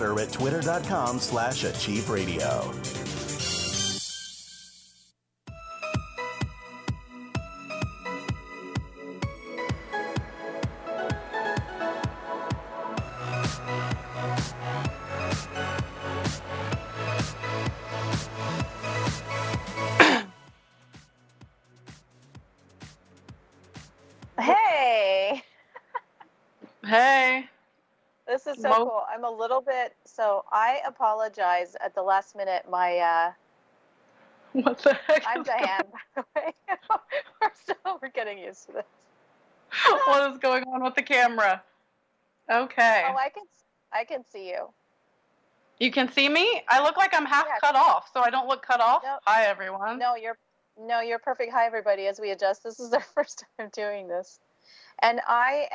Twitter at twitter.com/achieveradio. Hey! Hey. This is so cool. I'm a little bit, so I apologize at the last minute. What the heck? I'm Diane, by the way. We're getting used to this. What is going on with the camera? Okay. Oh, I can see you. You can see me? I look like I'm half cut off, so I don't look cut off. No, Hi, everyone. No, you're perfect. Hi, everybody. As we adjust, this is our first time doing this. And I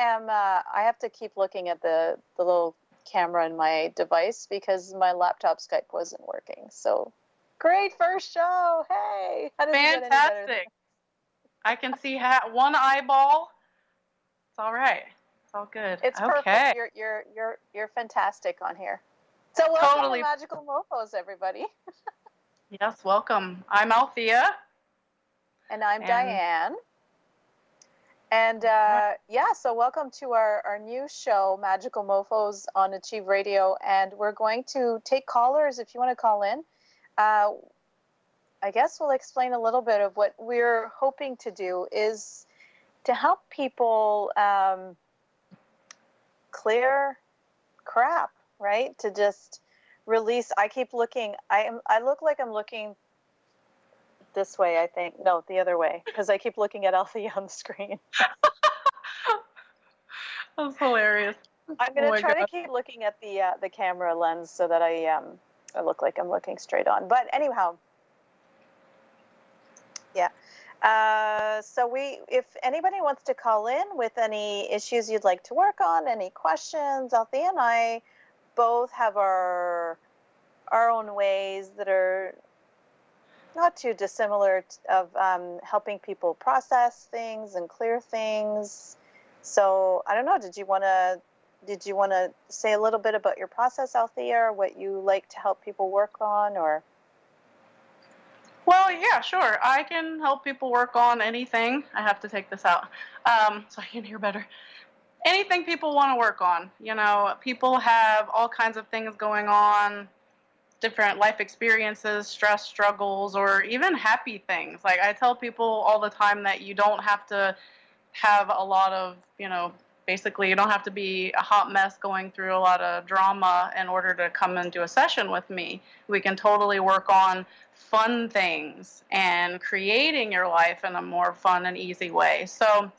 have to keep looking at the little camera in my device because my laptop Skype wasn't working. So, great first show. Hey. How does it get any better? Fantastic. I can see one eyeball. It's all right. It's all good. It's okay. Perfect. You're fantastic on here. So welcome to Magical Mofos, everybody. Yes, welcome. I'm Althea. And I'm Diane. And so welcome to our new show, Magical Mofos on Achieve Radio. And we're going to take callers if you want to call in. I guess we'll explain a little bit of what we're hoping to do is to help people clear crap, right? To just release. I keep looking. I look like I'm looking this way, I think. No, the other way, because I keep looking at Althea on the screen. That's hilarious. I'm going to try to keep looking at the camera lens so that I look like I'm looking straight on. But anyhow, yeah. So if anybody wants to call in with any issues you'd like to work on, any questions, Althea and I both have our own ways that are not too dissimilar of helping people process things and clear things. So I don't know. Did you want to say a little bit about your process, Althea, or what you like to help people work on, or? Well, yeah, sure. I can help people work on anything. I have to take this out so I can hear better. Anything people want to work on. You know, people have all kinds of things going on, different life experiences, stress, struggles, or even happy things. Like I tell people all the time that you don't have to have a lot of, basically you don't have to be a hot mess going through a lot of drama in order to come and do a session with me. We can totally work on fun things and creating your life in a more fun and easy way. So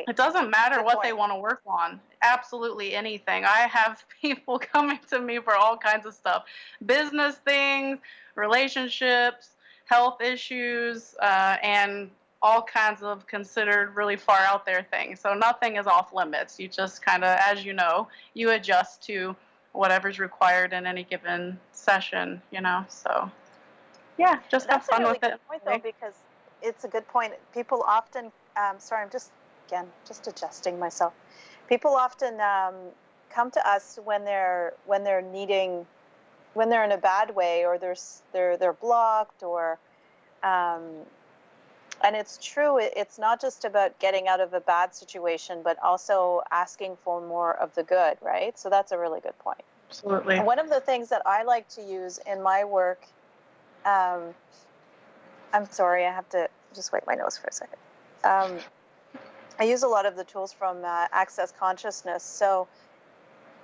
it doesn't matter what they want to work on. Absolutely anything. I have people coming to me for all kinds of stuff. Business things, relationships, health issues, and all kinds of considered really far out there things. So nothing is off limits. You just kind of, as you know, you adjust to whatever's required in any given session, So, yeah, just have fun with it. That's a really good point, though, because it's a good point. People often, sorry, I'm just adjusting myself. People often come to us when they're in a bad way, or they're blocked, or and it's true. It's not just about getting out of a bad situation, but also asking for more of the good, right? So that's a really good point. Absolutely. And one of the things that I like to use in my work, I'm sorry, I have to just wipe my nose for a second. I use a lot of the tools from Access Consciousness. So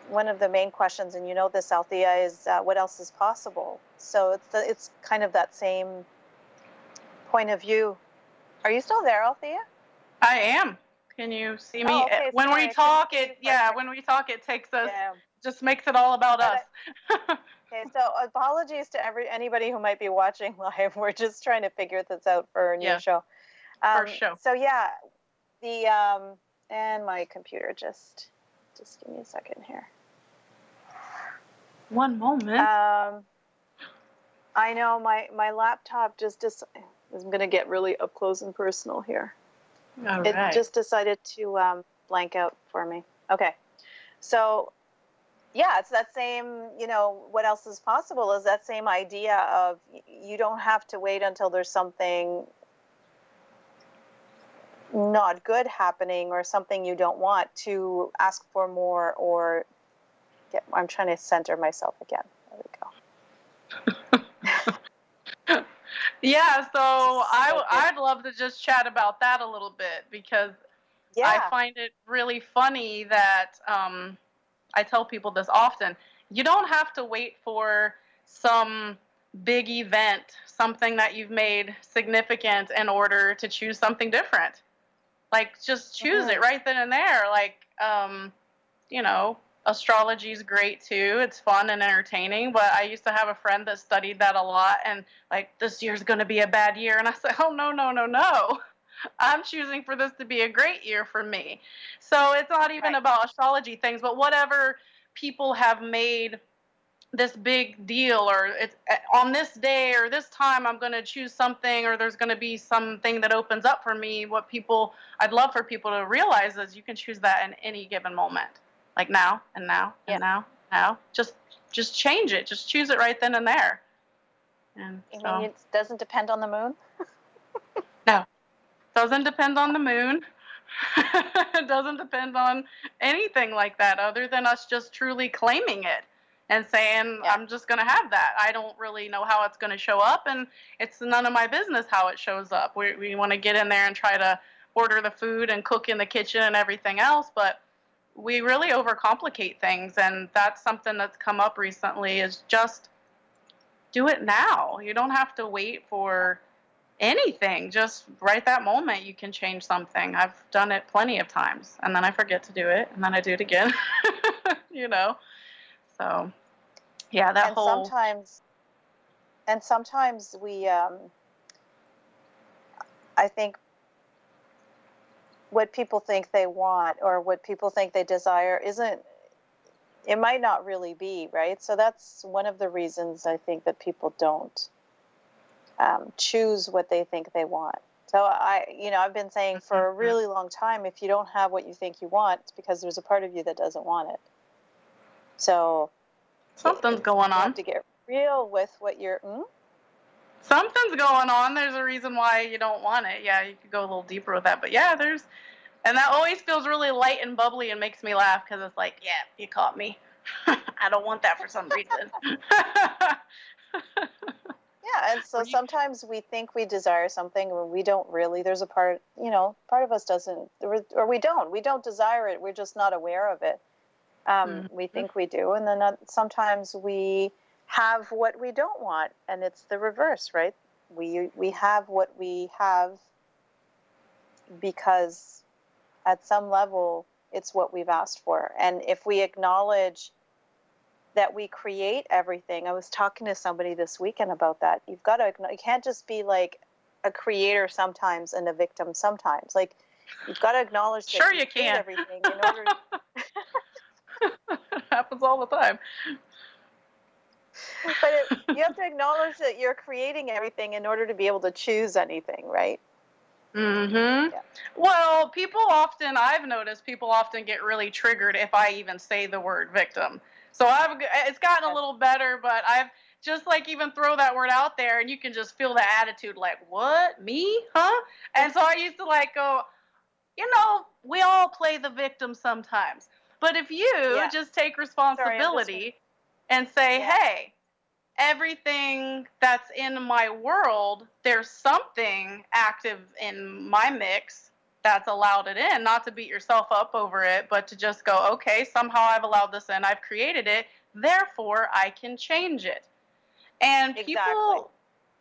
one of the main questions, and you know this, Althea, is what else is possible? So it's kind of that same point of view. Are you still there, Althea? I am. Can you see me? Oh, okay, when sorry, we talk, it takes us, just makes it all about us. Okay, so apologies to anybody who might be watching live. We're just trying to figure this out for our new show. First show. So yeah, and my computer just give me a second here. One moment. I know my laptop just I'm going to get really up close and personal here. All it right. just decided to blank out for me. Okay, so yeah, it's that same, what else is possible is that same idea of you don't have to wait until there's something not good happening or something you don't want to ask for more or I'm trying to center myself again. There we go. Yeah, so I'd love to just chat about that a little bit because I find it really funny that I tell people this often. You don't have to wait for some big event, something that you've made significant in order to choose something different. Like, just choose it right then and there. Like, astrology is great too. It's fun and entertaining. But I used to have a friend that studied that a lot, and like, this year's going to be a bad year. And I said, oh, no, no, no, no. I'm choosing for this to be a great year for me. So it's not even about astrology things, but whatever people have made this big deal, or it's on this day or this time I'm going to choose something, or there's going to be something that opens up for me. I'd love for people to realize is you can choose that in any given moment, like now and now and now. Just change it. Just choose it right then and there. And you mean it doesn't depend on the moon? No, doesn't depend on the moon. It doesn't depend on anything like that other than us just truly claiming it and saying, I'm just going to have that. I don't really know how it's going to show up, and it's none of my business how it shows up. We want to get in there and try to order the food and cook in the kitchen and everything else, but we really overcomplicate things, and that's something that's come up recently is just do it now. You don't have to wait for anything. Just right that moment you can change something. I've done it plenty of times, and then I forget to do it, and then I do it again. So yeah, that whole sometimes we I think what people think they want or what people think they desire it might not really be, right? So that's one of the reasons I think that people don't choose what they think they want. So I've been saying for a really long time, if you don't have what you think you want, it's because there's a part of you that doesn't want it. So something's going on. You have to get real with what you're. Something's going on. There's a reason why you don't want it. Yeah, you could go a little deeper with that, but yeah, and that always feels really light and bubbly and makes me laugh because it's like, yeah, you caught me. I don't want that for some reason. Yeah, and so sometimes we think we desire something when we don't really. There's a part of us doesn't, or we don't desire it. We're just not aware of it. We think we do, and then sometimes we have what we don't want, and it's the reverse, right? We have what we have because at some level it's what we've asked for. And if we acknowledge that we create everything, I was talking to somebody this weekend about that. You can't just be like a creator sometimes and a victim sometimes. Like, you've got to acknowledge that sure you can everything in order to it happens all the time. But you have to acknowledge that you're creating everything in order to be able to choose anything, right? Yeah. Well, I've noticed people often get really triggered if I even say the word victim. So it's gotten a little better, but I've just even throw that word out there and you can just feel the attitude like, what, me, huh? And so I used to go, we all play the victim sometimes. But if you just take responsibility and say, hey, everything that's in my world, there's something active in my mix that's allowed it in, not to beat yourself up over it, but to just go, okay, somehow I've allowed this in, I've created it, therefore I can change it. And people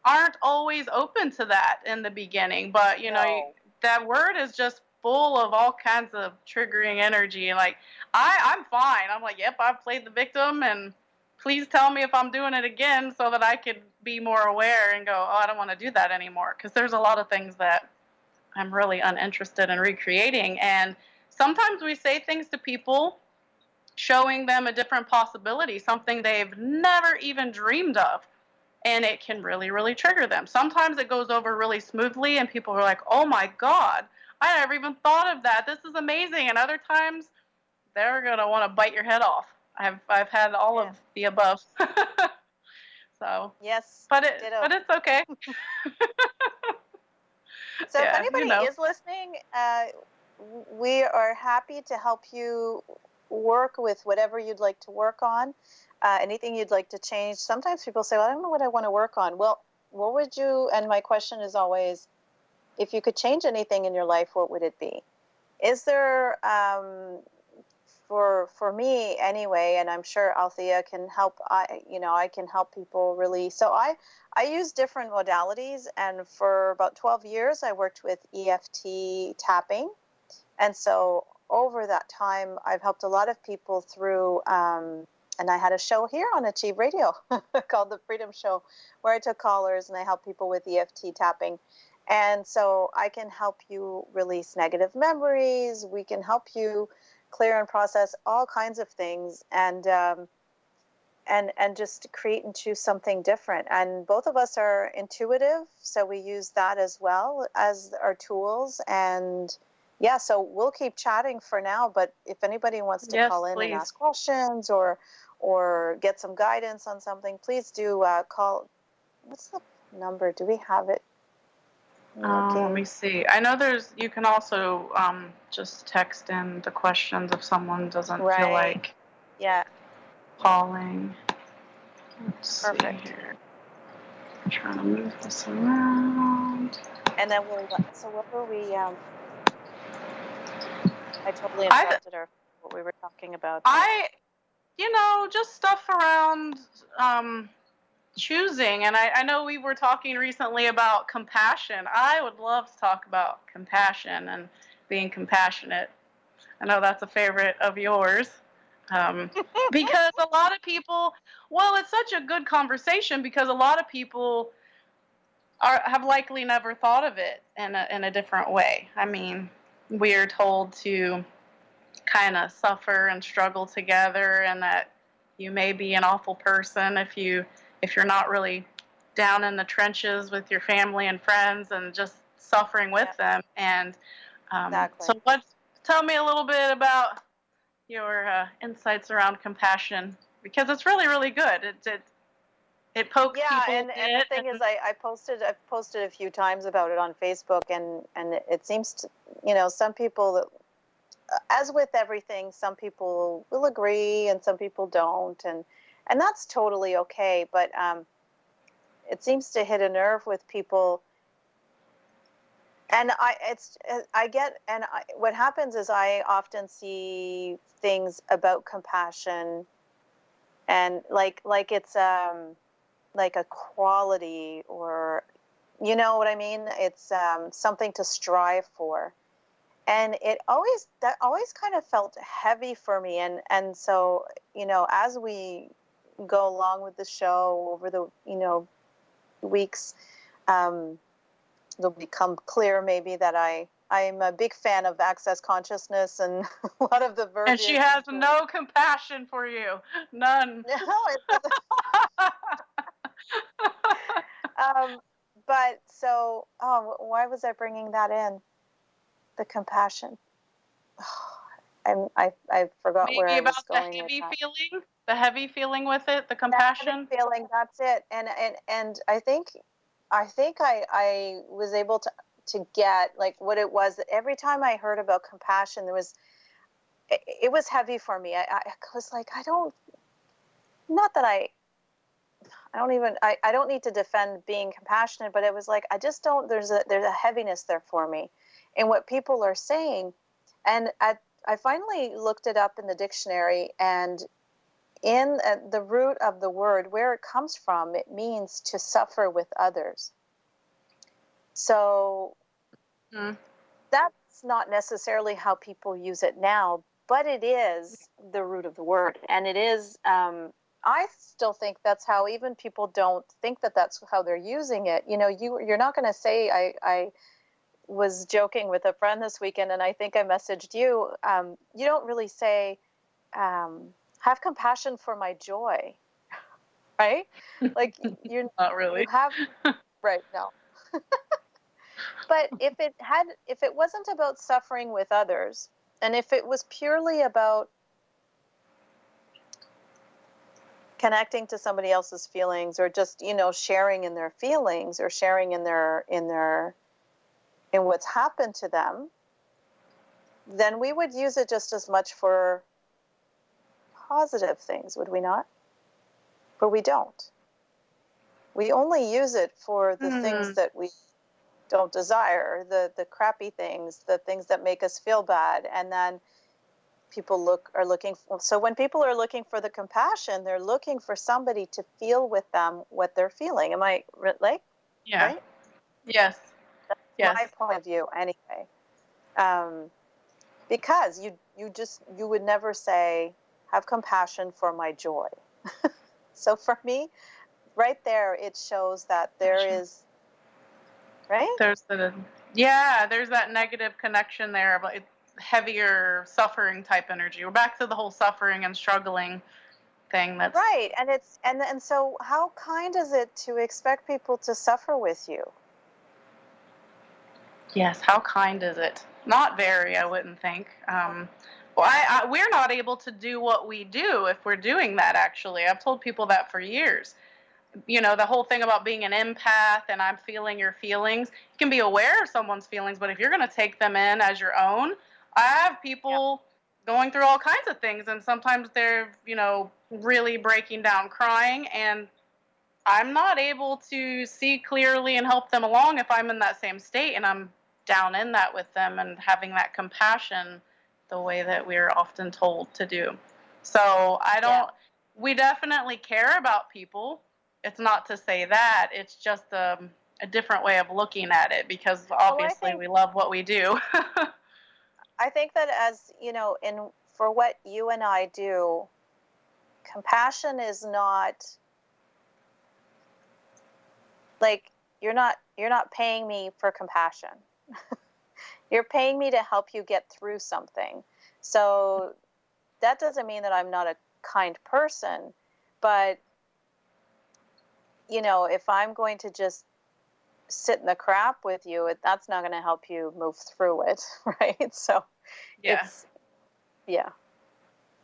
aren't always open to that in the beginning, but that word is just full of all kinds of triggering energy. Like, I'm fine. I'm like, yep, I've played the victim, and please tell me if I'm doing it again so that I could be more aware and go, oh, I don't want to do that anymore. Because there's a lot of things that I'm really uninterested in recreating. And sometimes we say things to people showing them a different possibility, something they've never even dreamed of. And it can really, really trigger them. Sometimes it goes over really smoothly and people are like, oh my God, I never even thought of that. This is amazing. And other times they're going to want to bite your head off. I've had all of the above. So yes, but ditto. it's okay. So if Yeah, anybody is listening, we are happy to help you work with whatever you'd like to work on, anything you'd like to change. Sometimes people say, well, I don't know what I want to work on. Well, what would you, and my question is always, if you could change anything in your life, what would it be? Is there, for me anyway, and I'm sure Althea can help, I can help people really. So I use different modalities, and for about 12 years, I worked with EFT tapping. And so over that time, I've helped a lot of people through, and I had a show here on Achieve Radio called The Freedom Show, where I took callers and I helped people with EFT tapping. And so I can help you release negative memories. We can help you clear and process all kinds of things, and just create and choose something different. And both of us are intuitive, so we use that as well as our tools. And yeah, so we'll keep chatting for now, but if anybody wants to call in and ask questions or get some guidance on something, please do call. What's the number? Do we have it? Let me see. I know you can also just text in the questions if someone doesn't feel like calling. Let's see here. I'm trying to move this around. And then so what were we, I totally interrupted what we were talking about. Just stuff around choosing. And I know we were talking recently about compassion. I would love to talk about compassion and being compassionate. I know that's a favorite of yours. Because a lot of people, it's such a good conversation because a lot of people have likely never thought of it in a different way. I mean, we are told to kind of suffer and struggle together, and that you may be an awful person if you're not really down in the trenches with your family and friends and just suffering with them. And so tell me a little bit about your insights around compassion, because it's really, really good. It pokes people. And the thing is, I've posted a few times about it on Facebook, and it seems to, some people, as with everything, some people will agree and some people don't, and that's totally okay. But it seems to hit a nerve with people. And what happens is I often see things about compassion, and like it's like a quality, or you know what I mean? It's something to strive for, and that always kind of felt heavy for me. And so as we go along with the show over the weeks, it'll become clear maybe that I'm a big fan of access consciousness and a lot of the verbiage. And she has no compassion for you. None. No, it doesn't. But so, why was I bringing that in? The compassion. I forgot maybe where I was going. Maybe about the heavy feeling with it, the compassion. The heavy feeling, that's it. And I think I was able to get like what it was, that every time I heard about compassion, it was heavy for me. I was like, I don't need to defend being compassionate, but it was like, I just don't, there's a heaviness there for me in what people are saying. And I finally looked it up in the dictionary, and in the root of the word, where it comes from, it means to suffer with others. So that's not necessarily how people use it now, but it is the root of the word. And it is, I still think that's how, even people don't think that that's how they're using it. You're not going to say, I was joking with a friend this weekend, and I think I messaged you, you don't really say, have compassion for my joy, right? Like you're not really. You have, right? No. But if it wasn't about suffering with others, and if it was purely about connecting to somebody else's feelings, or just, sharing in their feelings, or sharing in what's happened to them, then we would use it just as much for positive things, would we not? But we don't. We only use it for the things that we don't desire, the crappy things, the things that make us feel bad. And then so when people are looking for the compassion, they're looking for somebody to feel with them what they're feeling. Am I right? Right? Yes. That's my point of view anyway. Because you would never say, have compassion for my joy. So for me, right there, it shows that there is, right? There's that negative connection there, but heavier suffering type energy. We're back to the whole suffering and struggling thing. That's right. And so how kind is it to expect people to suffer with you? Yes, how kind is it? Not very, I wouldn't think. We're not able to do what we do if we're doing that, actually. I've told people that for years. The whole thing about being an empath and I'm feeling your feelings. You can be aware of someone's feelings, but if you're going to take them in as your own, I have people going through all kinds of things, and sometimes they're, really breaking down, crying, and I'm not able to see clearly and help them along if I'm in that same state and I'm down in that with them and having that compassion the way that we're often told to do. So we definitely care about people. It's not to say that, it's just a different way of looking at it, because obviously we love what we do. I think that as, for what you and I do, compassion is not like, you're not paying me for compassion. You're paying me to help you get through something. So that doesn't mean that I'm not a kind person, but if I'm going to just sit in the crap with you, that's not going to help you move through it, right? So it's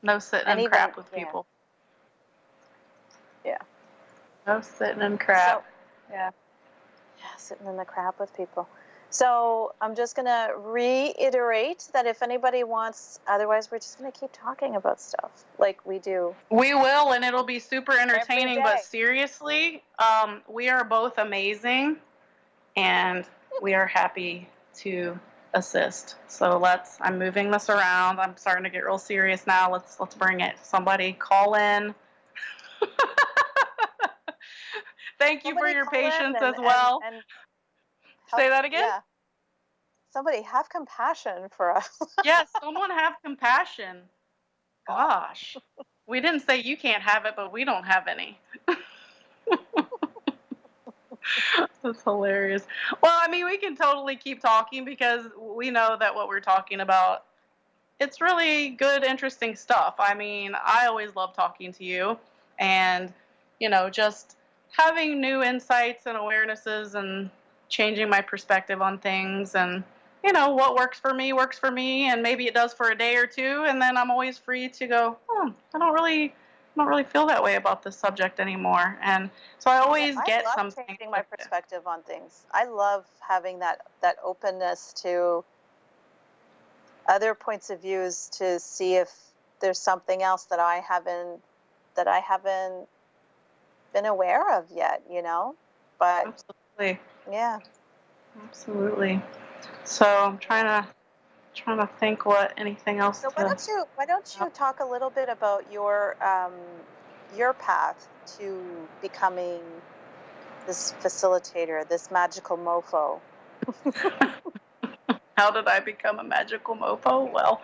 no sitting in crap with people. Yeah. No sitting in crap. So, sitting in the crap with people. So I'm just going to reiterate that if anybody wants, otherwise we're just going to keep talking about stuff like we do. We will, and it'll be super entertaining, but seriously, we are both amazing, and we are happy to assist. So I'm moving this around. I'm starting to get real serious now. Let's bring it. Somebody call in. Thank you for your patience as well. And say that again? Yeah. Somebody have compassion for us. Yes, someone have compassion. Gosh. We didn't say you can't have it, but we don't have any. That's hilarious. Well, we can totally keep talking, because we know that what we're talking about, it's really good, interesting stuff. I always love talking to you, and, just having new insights and awarenesses and changing my perspective on things, and, what works for me, and maybe it does for a day or two, and then I'm always free to go, I don't really feel that way about this subject anymore. And so I always get something. I love changing my perspective on things. I love having that openness to other points of views, to see if there's something else that I haven't been aware of yet, But absolutely. Yeah. Absolutely. So I'm trying to think what anything else. So why don't you talk a little bit about your path to becoming this facilitator, this magical mofo? How did I become a magical mofo? Well,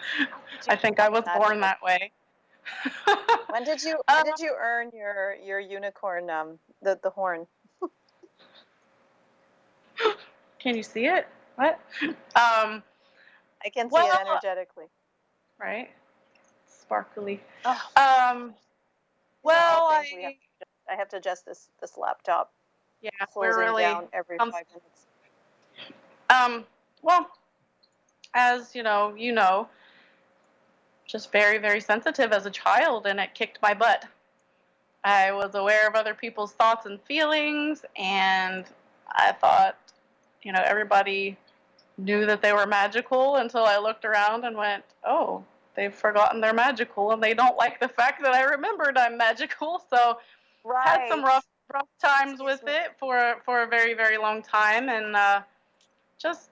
I think I was born that way. When did you earn your unicorn the horn? Can you see it? What? I can see it energetically. Right? Sparkly. Oh. Well, I have to adjust this laptop. Yeah, closing we're really down every 5 minutes. Well, as you know, just very, very sensitive as a child, and it kicked my butt. I was aware of other people's thoughts and feelings, and I thought, everybody knew that they were magical until I looked around and went, oh, they've forgotten they're magical, and they don't like the fact that I remembered I'm magical. So had some rough times with it for a very, very long time, and just,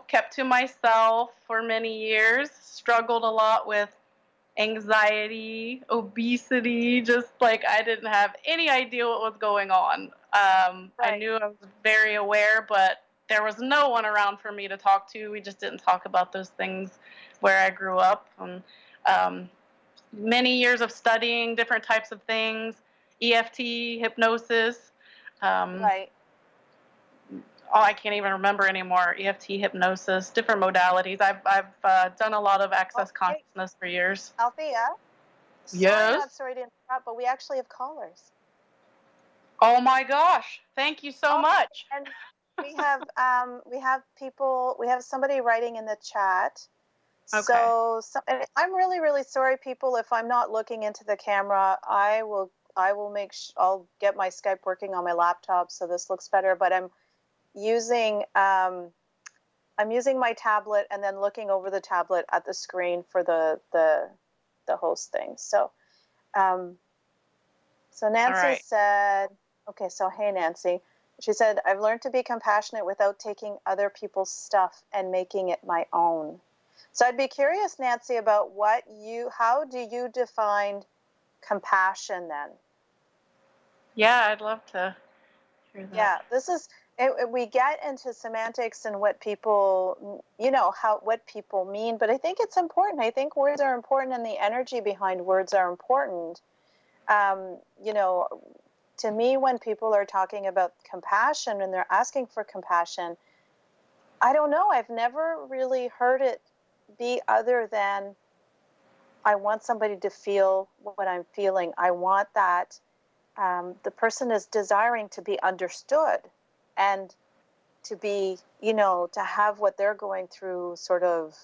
kept to myself for many years, struggled a lot with anxiety, obesity, just like I didn't have any idea what was going on. I knew I was very aware, but there was no one around for me to talk to. We just didn't talk about those things where I grew up. And many years of studying different types of things, EFT, hypnosis. Oh, I can't even remember anymore. EFT, hypnosis, different modalities. I've done a lot of access consciousness for years. Althea? Yes? Sorry to interrupt, but we actually have callers. Oh my gosh. Thank you so much. And we have people, we have somebody writing in the chat. Okay. So I'm really, really sorry, people, if I'm not looking into the camera. I will I'll get my Skype working on my laptop so this looks better, but I'm using my tablet and then looking over the tablet at the screen for the host thing. So Nancy said, okay, so hey Nancy. She said, I've learned to be compassionate without taking other people's stuff and making it my own. So I'd be curious, Nancy, about how do you define compassion then? Yeah, I'd love to hear that. Yeah, this is, we get into semantics and what people, what people mean, but I think it's important. I think words are important and the energy behind words are important. To me, when people are talking about compassion and they're asking for compassion, I don't know. I've never really heard it be other than I want somebody to feel what I'm feeling. I want that the person is desiring to be understood and to be, to have what they're going through sort of,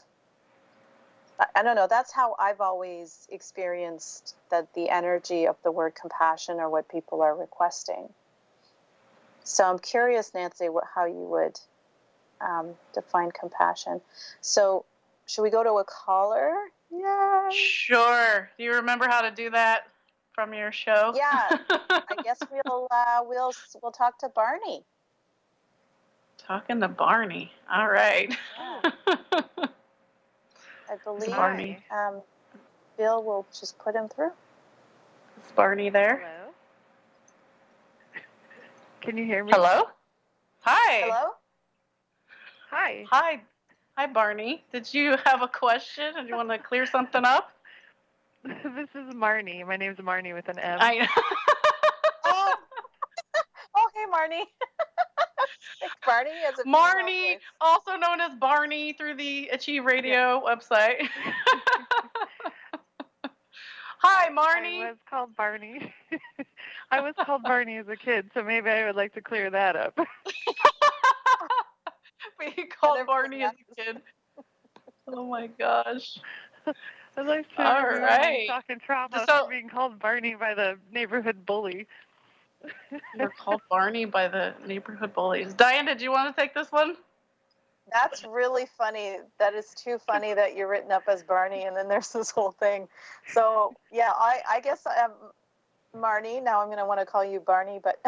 I don't know, that's how I've always experienced the energy of the word compassion or what people are requesting. So I'm curious, Nancy, how you would define compassion. So should we go to a caller? Yeah. Sure. Do you remember how to do that from your show? Yeah. I guess we'll talk to Barney. Talking to Barney. All right. Yeah. I believe Barney. Bill will just put him through. Is Barney there? Hello? Can you hear me? Hello? Hi. Hello? Hi. Hi, Barney. Did you have a question? Did you want to clear something up? This is Marnie. My name's Marnie with an M. Oh, hey, Marnie. Barney is a Marnie, also known as Barney through the Achieve Radio website. Hi, Marnie. I was called Barney. I was called Barney as a kid, so maybe I would like to clear that up. We called Barney as a kid. Oh my gosh. I'd like to remember shock and trauma for being called Barney by the neighborhood bully. You're called Barney by the neighborhood bullies. Diane, did you want to take this one? That's really funny. That is too funny that you're written up as Barney and then there's this whole thing. So, yeah, I guess Marnie, now I'm going to want to call you Barney, but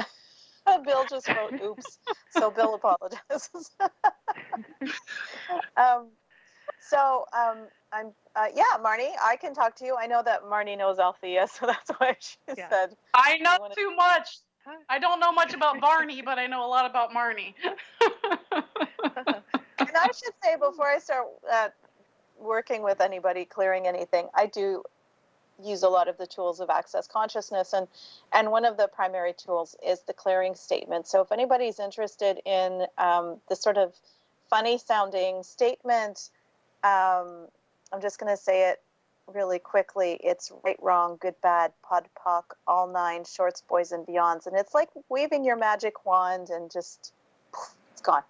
Bill just wrote oops. So Bill apologizes. Marnie, I can talk to you. I know that Marnie knows Althea, so that's why she said. I know too much. I don't know much about Barney, but I know a lot about Marnie. And I should say, before I start working with anybody, clearing anything, I do use a lot of the tools of Access Consciousness, and one of the primary tools is the clearing statement. So if anybody's interested in the sort of funny sounding statement, I'm just going to say it really quickly. It's right, wrong, good, bad, pod, poc, all nine, shorts, boys, and beyonds. And it's like waving your magic wand and just, poof, it's gone.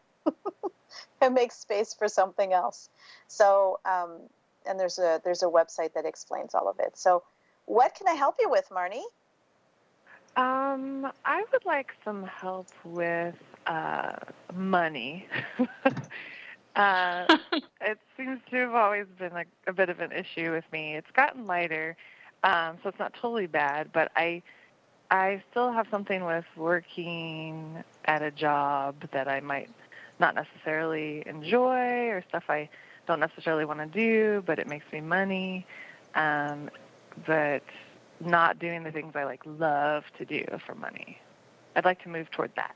It makes space for something else. So, and there's a website that explains all of it. So what can I help you with, Marnie? I would like some help with money. It seems to have always been like a bit of an issue with me. It's gotten lighter, so it's not totally bad, but I still have something with working at a job that I might not necessarily enjoy or stuff I don't necessarily want to do, but it makes me money. But not doing the things I love to do for money. I'd like to move toward that.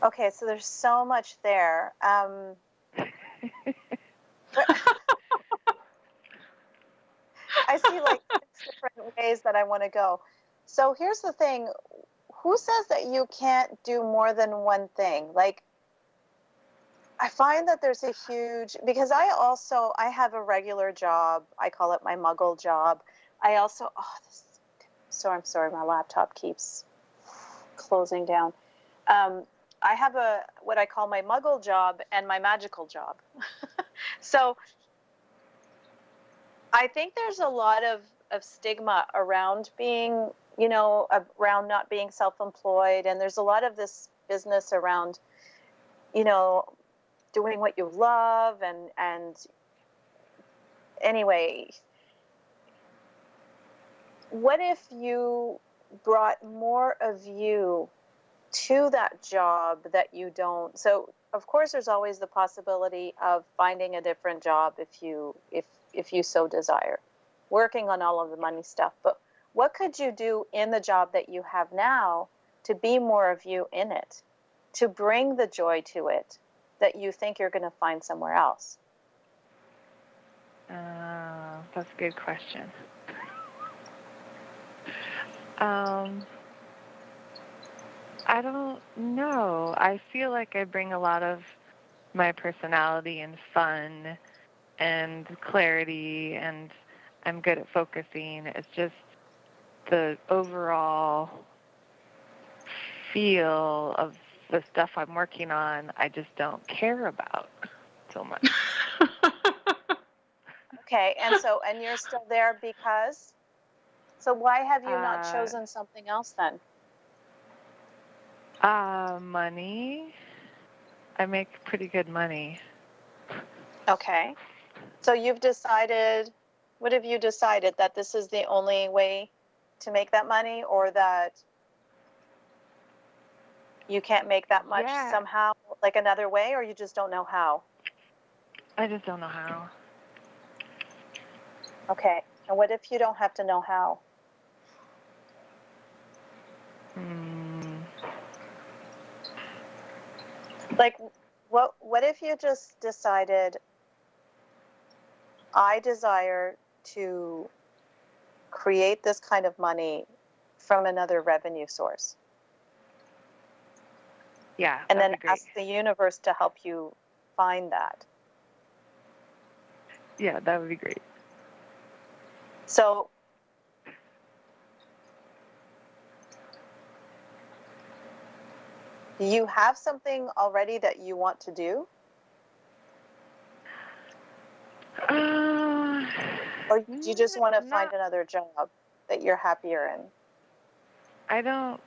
Okay, so there's so much there. I see 6 different ways that I want to go. So here's the thing. Who says that you can't do more than one thing? I find that there's a huge, because I have a regular job. I call it my muggle job. I also, I'm sorry, my laptop keeps closing down. I have what I call my muggle job and my magical job. So I think there's a lot of stigma around being, around not being self-employed. And there's a lot of this business around, doing what you love. And anyway, what if you brought more of you to that job that you don't? So of course there's always the possibility of finding a different job if you so desire, working on all of the money stuff. But what could you do in the job that you have now to be more of you in it, to bring the joy to it that you think you're going to find somewhere else? That's a good question. I don't know. I feel like I bring a lot of my personality and fun and clarity, and I'm good at focusing. It's just the overall feel of the stuff I'm working on, I just don't care about so much. Okay, and you're still there because? So why have you not chosen something else then? Money. I make pretty good money. Okay. So you've decided, what have you decided, that this is the only way to make that money, or that you can't make that much somehow, another way, or you just don't know how? I just don't know how. Okay. And what if you don't have to know how? What if you just decided, I desire to create this kind of money from another revenue source? Yeah. And then ask the universe to help you find that. Yeah, that would be great. So do you have something already that you want to do? Or do you just want to find another job that you're happier in? I'm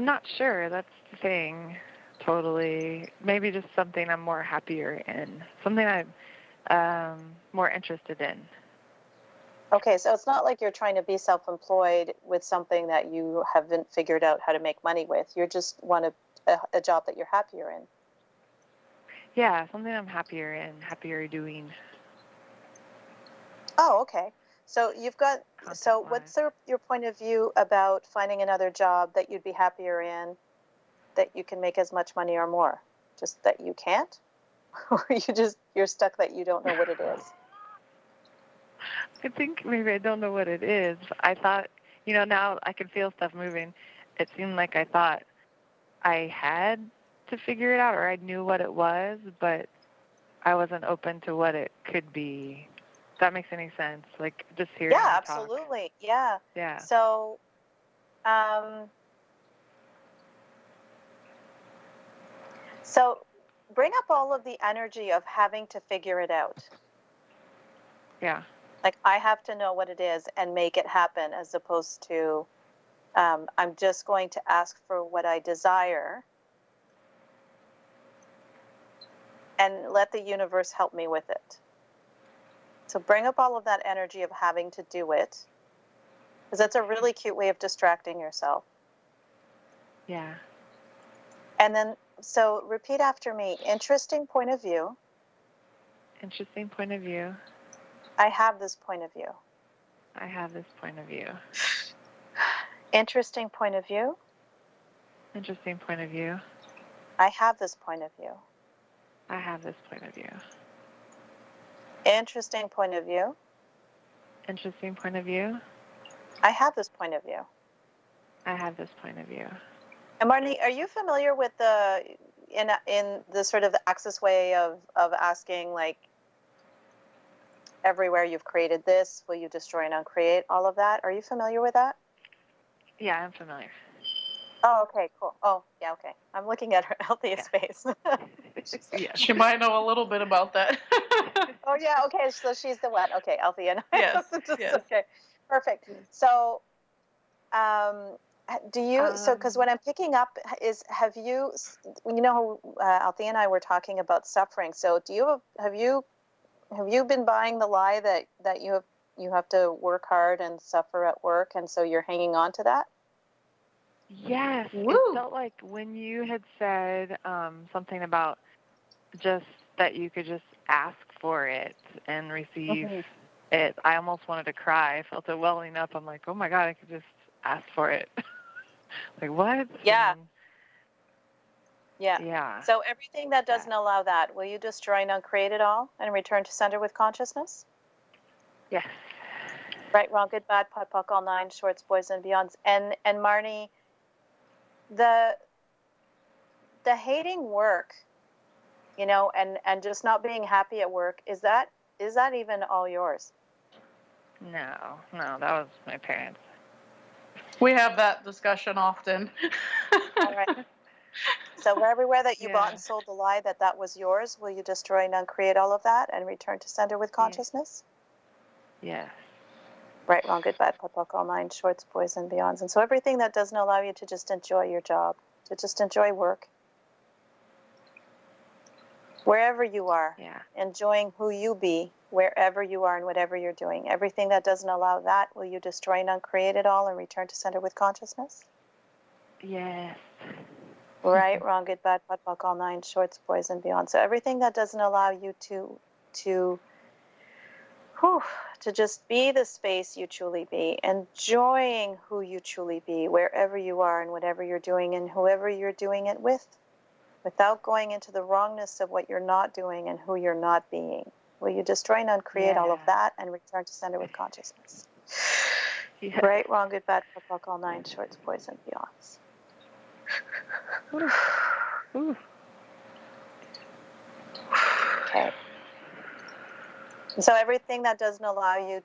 not sure. That's the thing. Totally. Maybe just something I'm more happier in. Something I'm more interested in. Okay, so it's not like you're trying to be self-employed with something that you haven't figured out how to make money with. You just want a job that you're happier in. Yeah, something I'm happier in, happier doing. Oh, okay. So what's your point of view about finding another job that you'd be happier in, that you can make as much money or more? Just that you can't? Or you're stuck that you don't know what it is? I think maybe I don't know what it is. I thought, now I can feel stuff moving. It seemed like I thought I had to figure it out, or I knew what it was, but I wasn't open to what it could be. If that makes any sense? Just hearing you talk. Absolutely. Yeah. Yeah. So, bring up all of the energy of having to figure it out. Yeah. Like, I have to know what it is and make it happen, as opposed to I'm just going to ask for what I desire and let the universe help me with it. So bring up all of that energy of having to do it, because that's a really cute way of distracting yourself. Yeah. And then, so repeat after me. Interesting point of view. Interesting point of view. I have this point of view. I have this point of view. Interesting point of view. Interesting point of view. I have this point of view. I have this point of view. Interesting point of view. Interesting point of view. I have this point of view. I have this point of view. And Marnie, are you familiar with the in the sort of the Access way of asking, like, everywhere you've created this, will you destroy and uncreate all of that? Are you familiar with that? Yeah, I'm familiar. Oh, okay, cool. Oh, yeah, okay. I'm looking at her Althea's face. Yes. She might know a little bit about that. Oh, yeah, okay, so she's the one. Okay, Althea. Yes, yes. Okay, perfect. So, do you, so, because what I'm picking up is, have you, you know, Althea and I were talking about suffering. So have you been buying the lie that you have to work hard and suffer at work, and so you're hanging on to that? Yes. Woo. It felt like when you had said something about just that you could just ask for it and receive it, I almost wanted to cry. I felt it welling up. I'm like, oh my God, I could just ask for it. Like, what? Yeah. Yeah. Yeah. So everything that doesn't allow that, will you destroy and uncreate it all and return to center with consciousness? Yes. Right, wrong, good, bad, pot, pock, all nine, shorts, boys, and beyonds. And Marnie, the hating work, you know, and just not being happy at work, is that even all yours? No, that was my parents. We have that discussion often. All right. So everywhere that you bought and sold the lie that was yours, will you destroy and uncreate all of that and return to center with consciousness? Yes. Right, wrong, good, bad, pot, pock, all nine, shorts, boys, and beyonds. And so everything that doesn't allow you to just enjoy your job, to just enjoy work, wherever you are, enjoying who you be, wherever you are and whatever you're doing. Everything that doesn't allow that, will you destroy and uncreate it all and return to center with consciousness? Yes. Right, wrong, good, bad, pot, pock, all nine, shorts, boys, and beyond. So everything that doesn't allow you to just be the space you truly be, enjoying who you truly be, wherever you are and whatever you're doing and whoever you're doing it with, without going into the wrongness of what you're not doing and who you're not being. Will you destroy and uncreate all of that and return to center with consciousness? Yes. Right, wrong, good, bad, pot, pock, all nine, shorts, boys, and beyonds. Ooh. Okay. So everything that doesn't allow you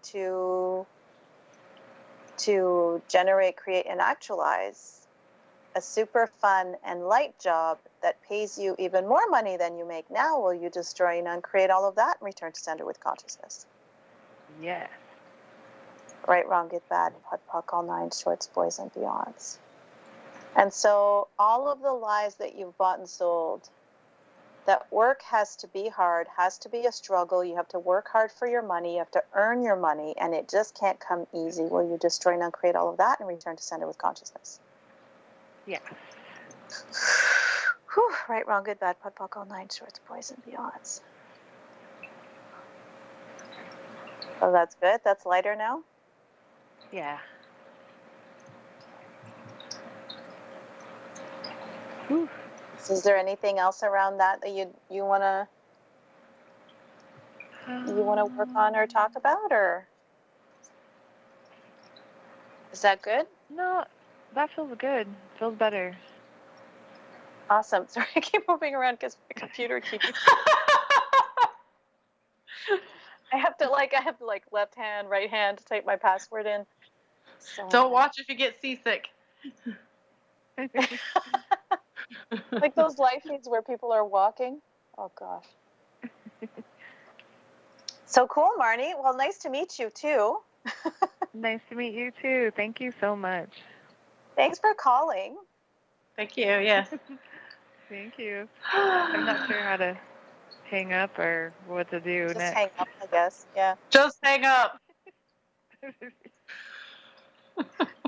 to generate, create, and actualize a super fun and light job that pays you even more money than you make now, will you destroy and uncreate all of that and return to center with consciousness? Yes. Right, wrong, good, bad, pot, pock, all nine, shorts, boys, and beyonds. And so all of the lies that you've bought and sold, that work has to be hard, has to be a struggle, you have to work hard for your money, you have to earn your money, and it just can't come easy. Will you destroy and uncreate all of that and return to center with consciousness? Yes. Whew, right, wrong, good, bad, pot, pock, all nine, shorts, boys, and beyonds. Oh, that's good. That's lighter now? Yeah. Whew. So is there anything else around that you wanna work on or talk about, or is that good? No, that feels good. Feels better. Awesome. Sorry, I keep moving around because my computer keeps. I have to left hand, right hand to type my password in. So, Don't watch if you get seasick. like those live feeds where people are walking. Oh gosh. So cool, Marnie. Well, nice to meet you, too. Nice to meet you, too. Thank you so much. Thanks for calling. Thank you, yes. Thank you. I'm not sure how to hang up or what to do Just next. hang up, I guess. Yeah. Just hang up.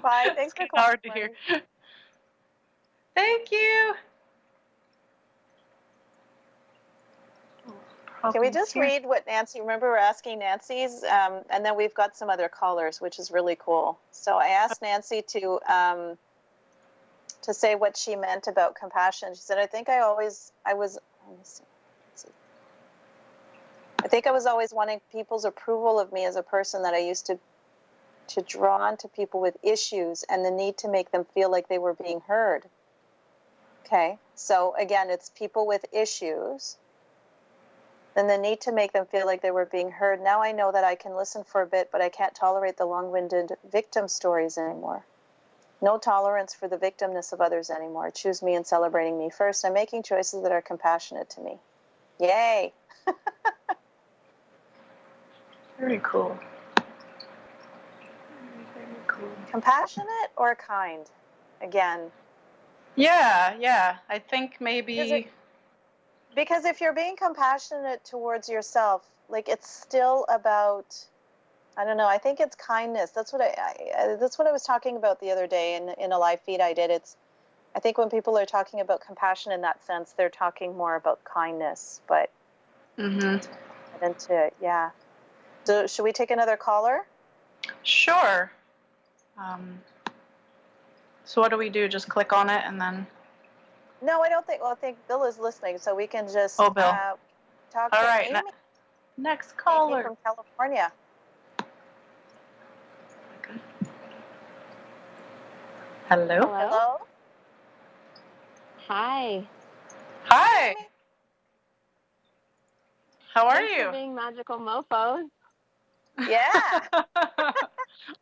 Bye. Thanks for calling. Hard to hear. Thank you. Can we just read what Nancy, remember we're asking Nancy's, and then we've got some other callers, which is really cool. So I asked Nancy to say what she meant about compassion. She said, I think I was always wanting people's approval of me as a person, that I used to drawn to people with issues and the need to make them feel like they were being heard. Okay, so again, it's people with issues, then the need to make them feel like they were being heard. Now I know that I can listen for a bit, but I can't tolerate the long-winded victim stories anymore. No tolerance for the victimness of others anymore. Choose me and celebrating me first. I'm making choices that are compassionate to me. Yay! Very cool. Compassionate or kind? Again. Yeah. I think maybe... Because if you're being compassionate towards yourself, like, it's still about, I don't know, I think it's kindness. That's what I was talking about the other day in a live feed I did. I think when people are talking about compassion in that sense, they're talking more about kindness. But yeah. So should we take another caller? Sure. So what do we do? Just click on it and then... No, I don't think. Well, I think Bill is listening, so we can just Bill. Talk All to right. Amy. Next caller. Amy from California. Hello. Hi. Hi. How are Thanks you? for being Magical Mofos. Yeah.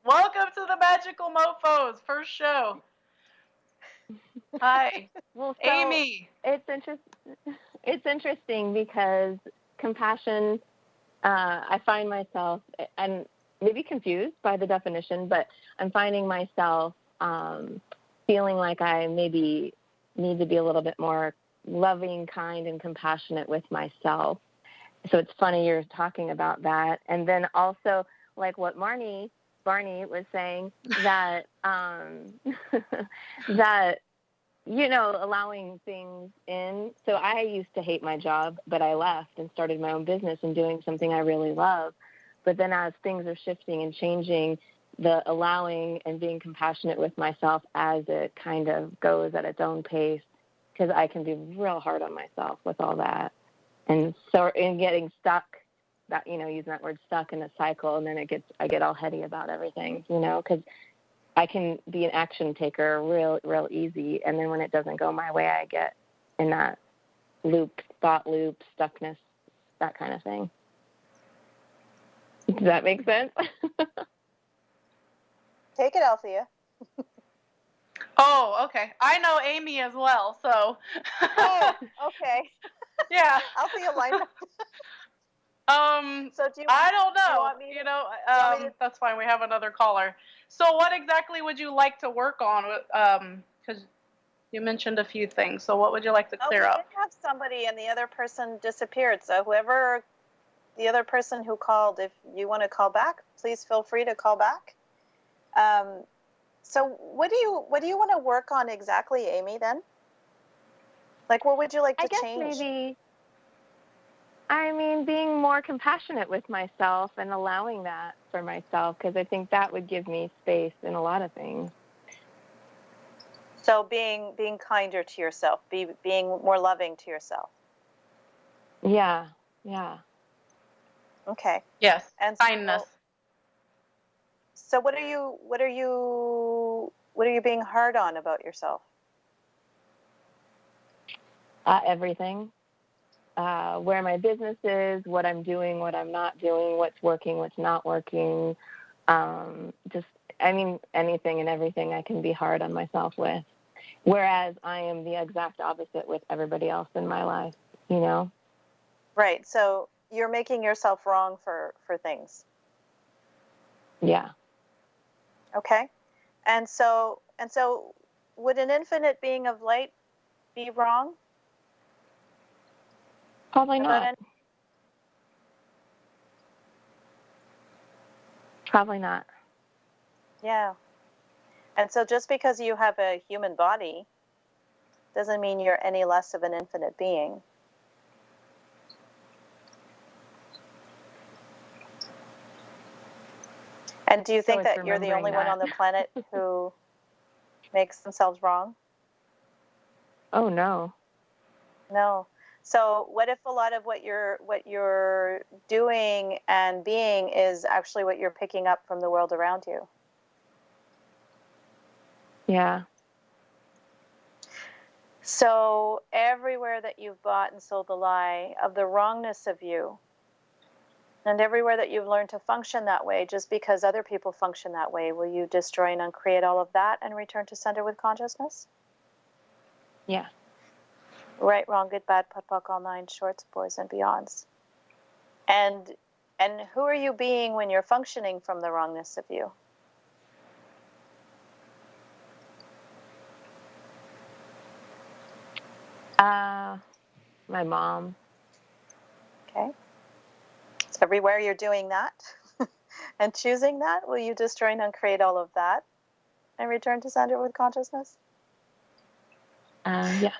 Welcome to the Magical Mofos first show. Hi. Well, so Amy. It's interesting because compassion, I find myself, and maybe confused by the definition, but I'm finding myself feeling like I maybe need to be a little bit more loving, kind, and compassionate with myself. So it's funny you're talking about that. And then also, like what Barney was saying, that that, allowing things in. So I used to hate my job, but I left and started my own business and doing something I really love. But then as things are shifting and changing, the allowing and being compassionate with myself as it kind of goes at its own pace, because I can be real hard on myself with all that. And so in getting stuck, that, using that word stuck in a cycle, and then I get all heady about everything, because I can be an action taker real easy. And then when it doesn't go my way, I get in that thought loop, stuckness, that kind of thing. Does that make sense? Take it, Althea. Oh, okay. I know Amy as well, so. Oh, okay. Yeah. Althea lined up. So I don't know. That's fine. We have another caller. So what exactly would you like to work on? Because you mentioned a few things. So what would you like to clear up? We did have somebody and the other person disappeared. So whoever the other person who called, if you want to call back, please feel free to call back. So what do you want to work on exactly, Amy, then? Like, what would you like to change? I guess maybe, being more compassionate with myself and allowing that for myself, because I think that would give me space in a lot of things. So being kinder to yourself, being more loving to yourself. Yeah. Okay. Yes. And kindness. So what are you being hard on about yourself? Everything. Where my business is, what I'm doing, what I'm not doing, what's working, what's not working. Anything and everything I can be hard on myself with. Whereas I am the exact opposite with everybody else in my life, Right. So you're making yourself wrong for things. Yeah. Okay. And so would an infinite being of light be wrong? Probably not. Probably not. Yeah. And so just because you have a human body doesn't mean you're any less of an infinite being. And do you think that you're the only one on the planet who makes themselves wrong? Oh, no. No. So what if a lot of what you're doing and being is actually what you're picking up from the world around you? Yeah. So everywhere that you've bought and sold the lie of the wrongness of you, and everywhere that you've learned to function that way just because other people function that way, will you destroy and uncreate all of that and return to center with consciousness? Yeah. Right, wrong, good, bad, POD, POC, all nine, shorts, boys, and beyonds. And who are you being when you're functioning from the wrongness of you? My mom. Okay. So everywhere you're doing that and choosing that, will you destroy and uncreate all of that and return to center with consciousness? Yeah.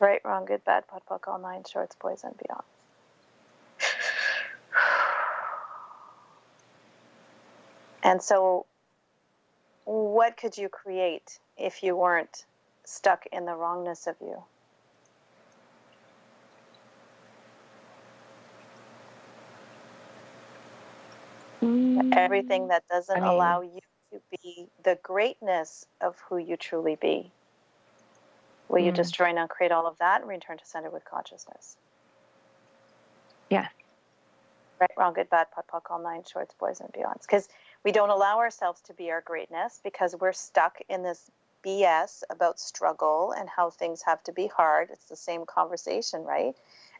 Right, wrong, good, bad, POD, POC, all nine, shorts, boys, and beyond. And so what could you create if you weren't stuck in the wrongness of you? Everything that doesn't allow you to be the greatness of who you truly be. Will you destroy and uncreate all of that and return to center with consciousness? Yeah. Right, wrong, good, bad, POD, POC, all nine, shorts, boys, and beyonds. Because we don't allow ourselves to be our greatness because we're stuck in this BS about struggle and how things have to be hard. It's the same conversation, right?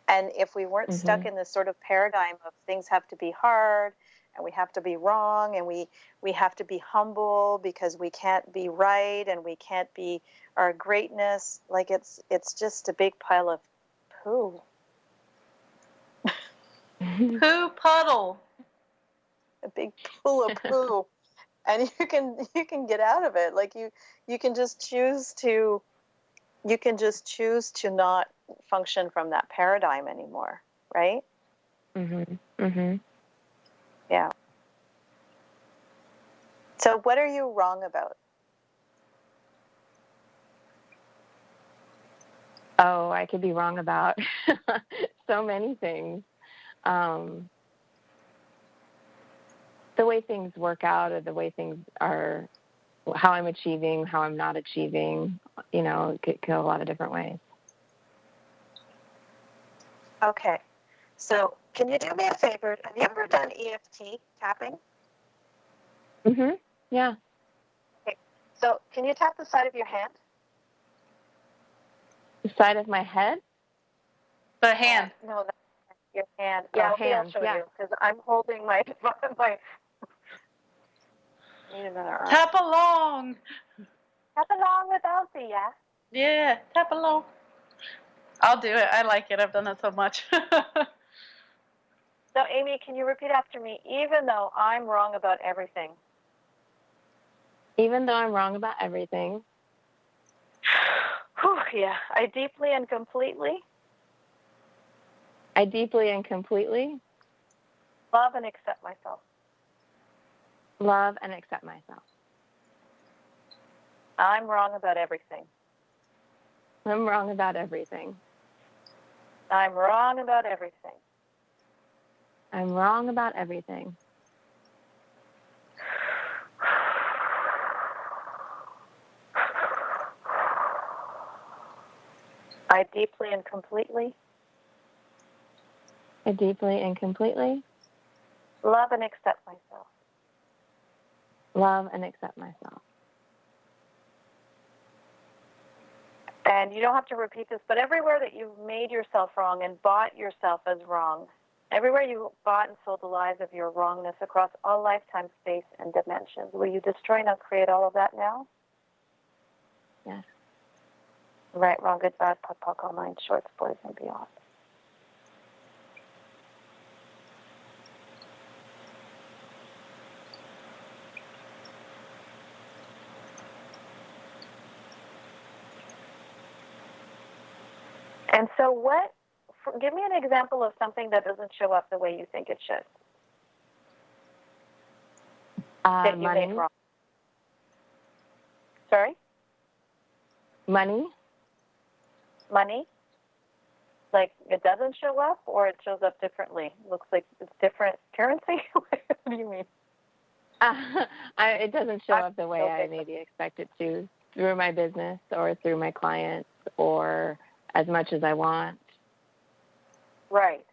And if we weren't stuck in this sort of paradigm of things have to be hard and we have to be wrong and we have to be humble because we can't be right and we can't be our greatness, like it's just a big pile of poo. Poo puddle. A big pool of poo. And you can get out of it. Like you can just choose to not function from that paradigm anymore, right? Yeah. So what are you wrong about? Oh, I could be wrong about so many things. The way things work out or the way things are, how I'm achieving, how I'm not achieving, it could go a lot of different ways. Okay. So can you do me a favor? Have you ever done EFT tapping? Yeah. Okay. So can you tap the side of your hand? The side of my head? The hand. No, that's your hand. Yeah, I'll show you because I'm holding my need another arm. Tap along. Tap along with Althea. Yeah, tap along. I'll do it. I like it. I've done it so much. So, Amy, can you repeat after me? Even though I'm wrong about everything. Even though I'm wrong about everything. Whew, yeah. I deeply and completely love and accept myself. Love and accept myself. I'm wrong about everything. I'm wrong about everything. I'm wrong about everything. I'm wrong about everything. I deeply and completely love and accept myself. Love and accept myself. And you don't have to repeat this, but everywhere that you've made yourself wrong and bought yourself as wrong, everywhere you bought and sold the lies of your wrongness across all lifetime, space, and dimensions, will you destroy and uncreate all of that now? Yes. Right, wrong, good, bad, POD, all nine shorts, boys, and beyond. And so give me an example of something that doesn't show up the way you think it should. That you Money. made wrong. Sorry? Money. Money? Like it doesn't show up, or it shows up differently? Looks like it's different currency? What do you mean? It doesn't show up the way I maybe expect it to, through my business or through my clients or as much as I want. Right.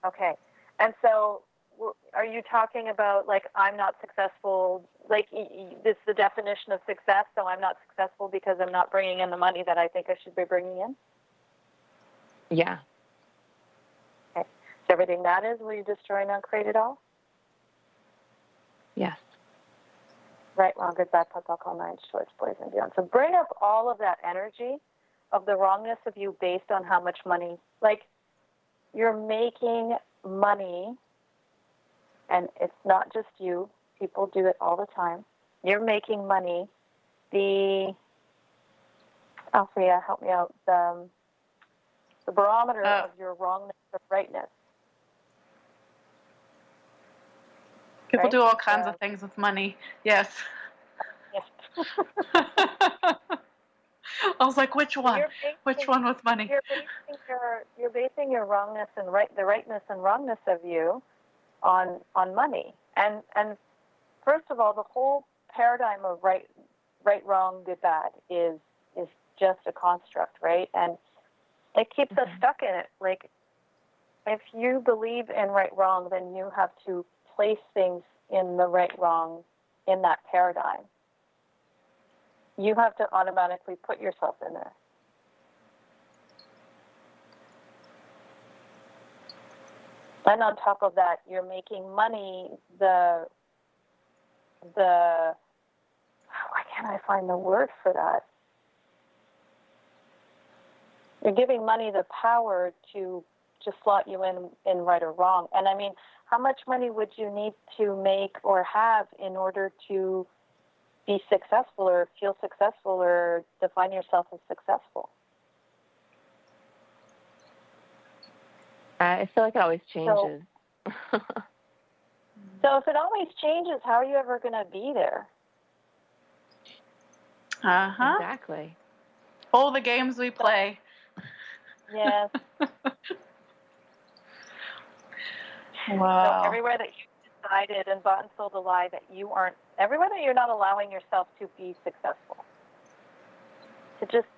Okay. And so are you talking about, like, I'm not successful, like this is the definition of success, so I'm not successful because I'm not bringing in the money that I think I should be bringing in? Yeah. Okay. So everything that is, will you destroy and uncreate it all? Yes. Right, wrong, good, bad, POD, all nine shorts, boys, and beyond. So bring up all of that energy of the wrongness of you based on how much money, like you're making money, and it's not just you. People do it all the time. You're making money. Althea, help me out. The barometer of your wrongness of rightness. People right? do all kinds of things with money. Yes. Yes. I was like, which one? Which one with money? You're basing your wrongness and the rightness and wrongness of you on money. And first of all, the whole paradigm of right, wrong, good, bad is just a construct, right? And it keeps us stuck in it. Like, if you believe in right, wrong, then you have to place things in the right, wrong in that paradigm. You have to automatically put yourself in there. And on top of that, you're making money why can't I find the word for that? You're giving money the power to slot you in right or wrong. And I mean, how much money would you need to make or have in order to be successful or feel successful or define yourself as successful? I feel like it always changes. So if it always changes, how are you ever going to be there? Uh-huh. Exactly. All the games we play. Yes. Wow. So everywhere that you decided and bought and sold a lie that you aren't, everywhere that you're not allowing yourself to be successful, to just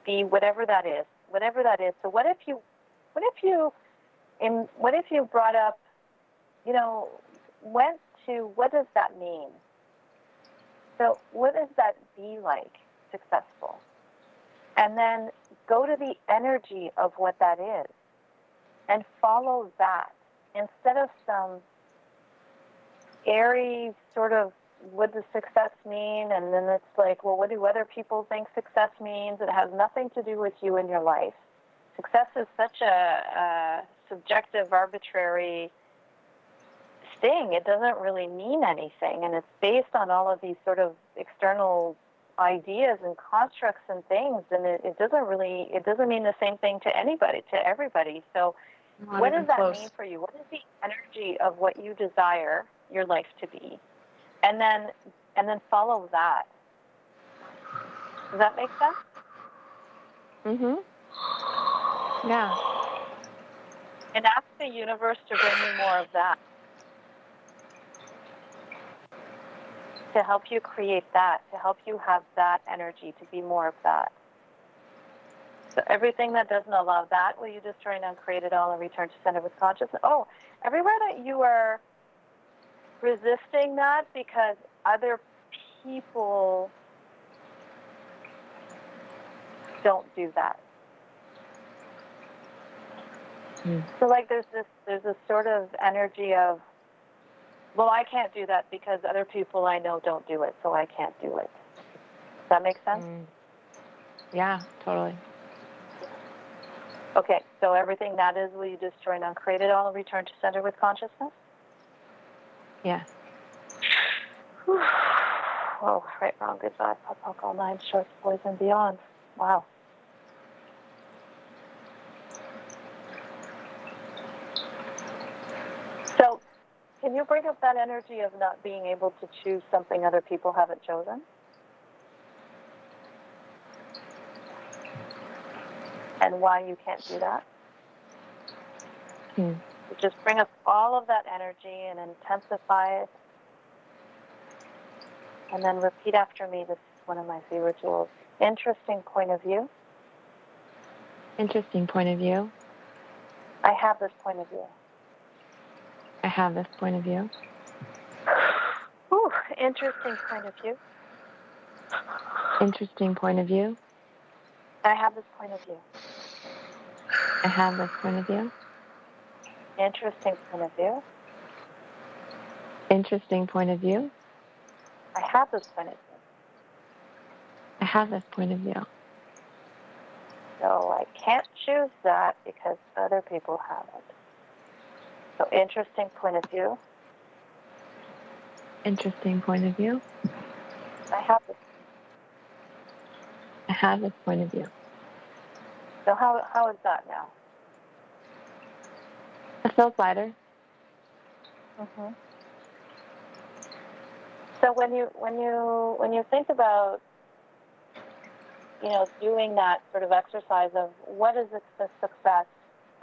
be whatever that is. So what if you brought up, went to, what does that mean? So what does that be like, successful? And then go to the energy of what that is and follow that instead of some airy sort of, what does success mean? And then it's like, well, what do other people think success means? It has nothing to do with you and your life. Success is such a subjective, arbitrary thing. It doesn't really mean anything, and it's based on all of these sort of external ideas and constructs and things, and it doesn't mean the same thing to everybody. So what does that mean for you? What is the energy of what you desire your life to be? And then follow that. Does that make sense? Mhm. Yeah. And ask the universe to bring you more of that, to help you create that, to help you have that energy, to be more of that. So everything that doesn't allow that, will you destroy and uncreate it all and return to center with consciousness? Oh, everywhere that you are resisting that because other people don't do that. So like there's this sort of energy of, well, I can't do that because other people I know don't do it, so I can't do it. Does that make sense? Yeah, totally. Okay, so everything that is, will you destroy and uncreate it all and return to center with consciousness? Yeah. Oh, right, wrong, good, bad, pop, all nine, shorts, boys, and beyond. Wow. So, can you bring up that energy of not being able to choose something other people haven't chosen? And why you can't do that? Just bring up all of that energy and intensify it. And then repeat after me. This is one of my favorite tools. Interesting point of view. Interesting point of view. I have this point of view. I have this point of view. Ooh, interesting point of view. Interesting point of view. I have this point of view. I have this point of view. Interesting point of view. Interesting point of view. I have this point of view. I have this point of view. So I can't choose that because other people have it. So interesting point of view. Interesting point of view. I have this. I have this point of view. So how is that now? It feels lighter. Mm-hmm. So when you think about, doing that sort of exercise of what is the success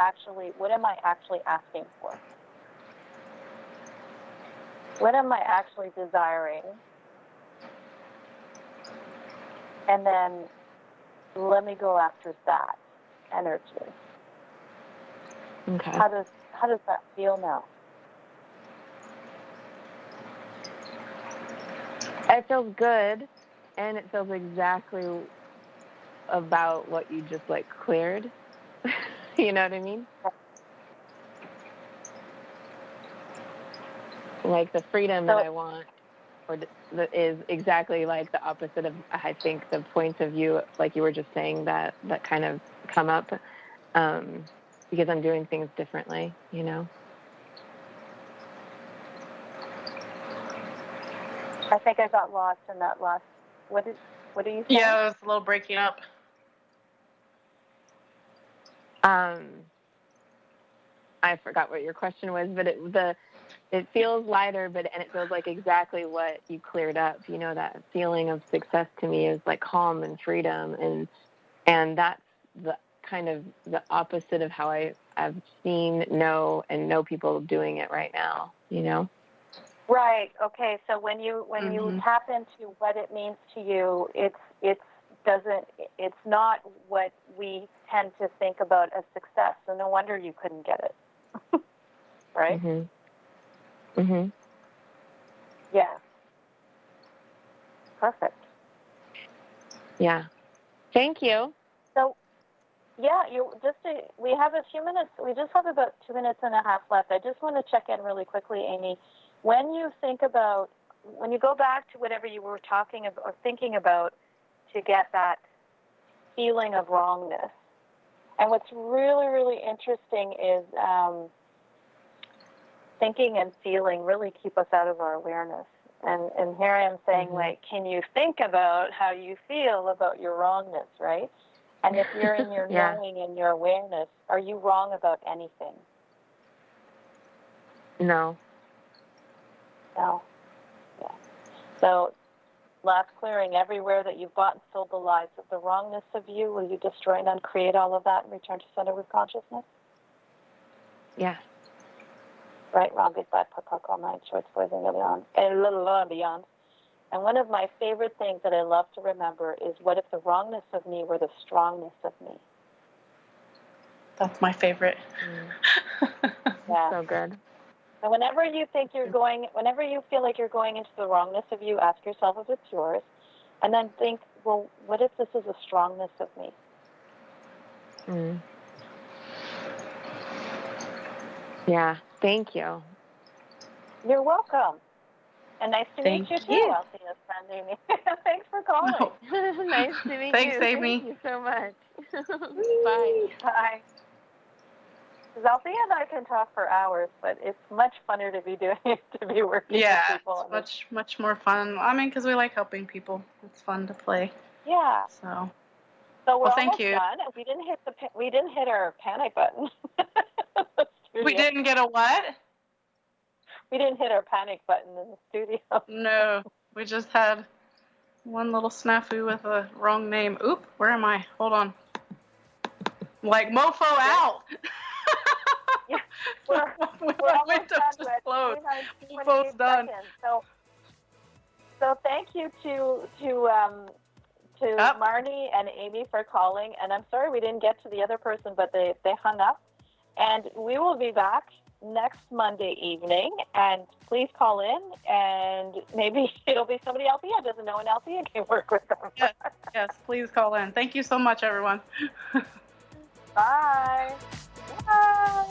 actually, what am I actually asking for? What am I actually desiring? And then let me go after that energy. Okay. How does that feel now? It feels good, and it feels exactly about what you just cleared. You know what I mean? Like the freedom that I want, is exactly like the opposite of, I think, the points of view, like you were just saying, that kind of come up because I'm doing things differently, I think I got lost in that last. What are you saying? Yeah, it was a little breaking up. I forgot what your question was, but it feels lighter, and it feels like exactly what you cleared up. That feeling of success to me is like calm and freedom, and that's the kind of the opposite of how I've seen, know people doing it right now. Right. Okay. So when you tap into what it means to you, it's not what we tend to think about as success. So no wonder you couldn't get it. Right? Mm-hmm. Mm-hmm. Yeah. Perfect. Yeah. Thank you. So, yeah, we have a few minutes. We just have about 2 minutes and a half left. I just want to check in really quickly, Amy. When you go back to whatever you were talking about or thinking about to get that feeling of wrongness, and what's really, really interesting is thinking and feeling really keep us out of our awareness. And here I am saying, can you think about how you feel about your wrongness, right? And if you're in your knowing and your awareness, are you wrong about anything? No. No. Yeah. So, last clearing, everywhere that you've bought and sold the lies of the wrongness of you, will you destroy and uncreate all of that and return to center with consciousness? Yes. Right, wrong, good, bad, puck, all nine, shorts, boys, and beyond. And one of my favorite things that I love to remember is, what if the wrongness of me were the strongness of me? That's my favorite. Yeah. So good. So whenever you feel like you're going into the wrongness of you, ask yourself if it's yours, and then think, well, what if this is a strongness of me? Mm. Yeah, thank you. You're welcome. And nice to meet you Thank too, you. Althea's friend Amy. Thanks for calling. Oh, Nice to meet thanks, you. Amy. Thank you so much. Bye. Bye. Because Althea and I can talk for hours, but it's much funner to be working Yeah, with people. it's much more fun. I mean, because we like helping people. It's fun to play. Yeah. So So we're well, thank almost you. done. We didn't hit our panic button. We didn't get a what? We didn't hit our panic button in the studio. No, we just had one little snafu with a wrong name. Oop, where am I? Hold on. Like Mofo out. Yeah, we're almost done. Just closed. Mofo's done. So thank you to Marnie and Amy for calling. And I'm sorry we didn't get to the other person, but they hung up. And we will be back next Monday evening. And please call in, and maybe it'll be somebody Althea doesn't know, and Althea can work with them. Yes, please call in. Thank you so much, everyone. Bye. Bye.